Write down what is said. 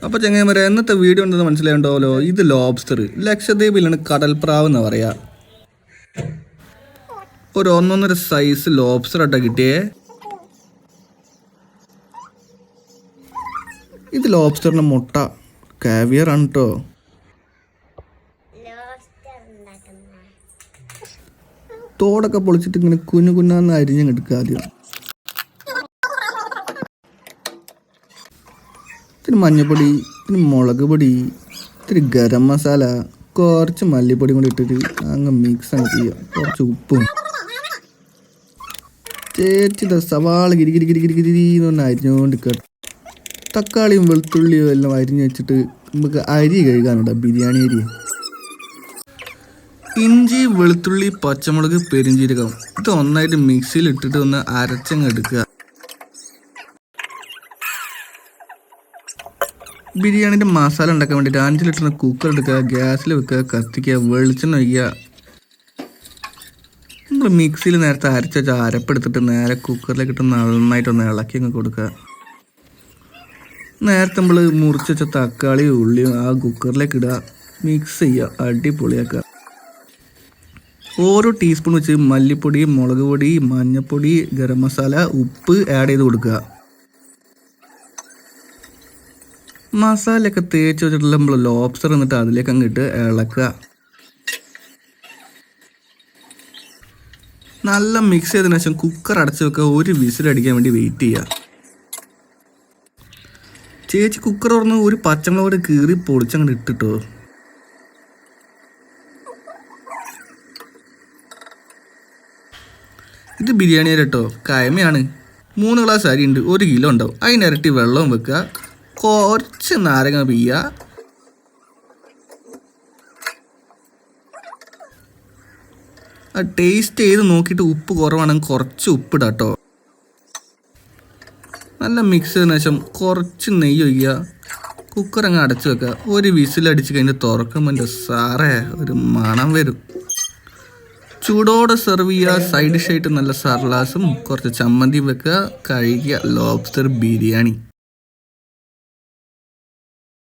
അപ്പോൾ ചങ്ങായിമാരെ ഇന്നത്തെ വീഡിയോ ഉണ്ടെന്ന് മനസ്സിലായിട്ടുണ്ടല്ലോ. ഇത് ലോബ്സ്റ്റർ ലക്ഷദ്വീപിലാണ് കടൽപ്രാവ് എന്ന് പറയാ. ഒരു 1.5 സൈസ് ലോബ്സ്റ്റർ ആട്ടോ കിട്ടിയേ. ഇത് ലോബ്സ്റ്ററിന്റെ മുട്ട കാവിയർ ആണ് കേട്ടോ. തോടൊക്കെ പൊളിച്ചിട്ട് ഇങ്ങനെ കുഞ്ഞാന്ന് അരിഞ്ഞെടുക്കുക ആദ്യം. ഇത്തിരി മഞ്ഞപ്പൊടി, ഇത്തിരി മുളക് പൊടി, ഇത്തിരി ഗരം മസാല, കുറച്ച് മല്ലിപ്പൊടി കൂടി ഇട്ടിട്ട് അങ്ങ് മിക്സ് ആണ് ചെയ്യുക. കുറച്ച് ഉപ്പും ചേച്ചിട്ട് സവാള ഗിരിന്ന് പറഞ്ഞാൽ അരിഞ്ഞുകൊണ്ട് തക്കാളിയും വെളുത്തുള്ളിയും എല്ലാം അരിഞ്ഞ് വെച്ചിട്ട് നമുക്ക് അരി കഴുകാനുണ്ട്. ബിരിയാണി അരി, ഇഞ്ചി, വെളുത്തുള്ളി, പച്ചമുളക്, പെരിഞ്ചീരകം ഇത് ഒന്നായിട്ട് മിക്സിയിൽ ഇട്ടിട്ട് ഒന്ന് അരച്ചങ്ങ് എടുക്കുക. ബിരിയാണിൻ്റെ മസാല ഉണ്ടാക്കാൻ വേണ്ടിയിട്ട് 5 ലിറ്റർ കുക്കർ എടുക്കുക, ഗ്യാസിൽ വെക്കുക, കത്തിക്കുക, വെളിച്ചെണ്ണ ഒഴിക്കുക. നമ്മൾ മിക്സിയിൽ നേരത്തെ അരച്ച വെച്ച അരപ്പെടുത്തിട്ട് നേരെ കുക്കറിലേക്ക് ഇട്ട് നന്നായിട്ടൊന്ന് ഇളക്കി അങ്ങ് കൊടുക്കുക. നേരത്തെ നമ്മൾ മുറിച്ച് വെച്ച തക്കാളിയും ഉള്ളിയും ആ കുക്കറിലേക്ക് ഇടുക, മിക്സ് ചെയ്യുക, അടിപൊളിയാക്കുക. ഓരോ ടീസ്പൂൺ വെച്ച് മല്ലിപ്പൊടി, മുളക് പൊടി, മഞ്ഞൾപ്പൊടി, ഗരം മസാല, ഉപ്പ് ആഡ് ചെയ്ത് കൊടുക്കുക. മസാലയൊക്കെ തേച്ച് വെച്ചിട്ടുള്ള നമ്മൾ ലോബ്സ്റ്റർ എന്നിട്ട് അതിലേക്ക് അങ്ങോട്ട് ഇളക്കുക. നല്ല മിക്സ് ചെയ്തതിനു ശേഷം കുക്കർ അടച്ച് വെക്കുക. ഒരു വിസിലടിക്കാൻ വേണ്ടി വെയിറ്റ് ചെയ്യുക. ചേച്ചി കുക്കർ തുറന്ന് ഒരു പച്ചമുളക് കീറി പൊടിച്ചങ്ങോട്ട് ഇട്ടിട്ടോ. ഇത് ബിരിയാണി അരി കേട്ടോ, കയമയാണ്. 3 ഗ്ലാസ് അരി ഉണ്ട്, 1 കിലോ ഉണ്ടാവും. അതിനിരട്ടി വെള്ളവും വെക്കുക, കുറച്ച് നാരങ്ങ പിയ്യുക. ടേസ്റ്റ് ചെയ്ത് നോക്കിയിട്ട് ഉപ്പ് കുറവാണെങ്കിൽ കുറച്ച് ഉപ്പിടാം കേട്ടോ. നല്ല മിക്സ് ചെയ്തതിനു ശേഷം കുറച്ച് നെയ്യ് ഒഴിക്കുക. കുക്കർ അങ്ങ് അടച്ചു വെക്കുക. ഒരു വിസിലടിച്ച് കഴിഞ്ഞ് തുറക്കുമ്പോൾ എൻ്റെ സാറേ ഒരു മണം വരും. ചൂടോടെ സെർവ് ചെയ്യുക. സൈഡ് ഡിഷായിട്ട് നല്ല സർലാസും കുറച്ച് ചമ്മന്തിയും വെക്കുക. കഴിക്കുക ലോബ്സ്റ്റർ ബിരിയാണി.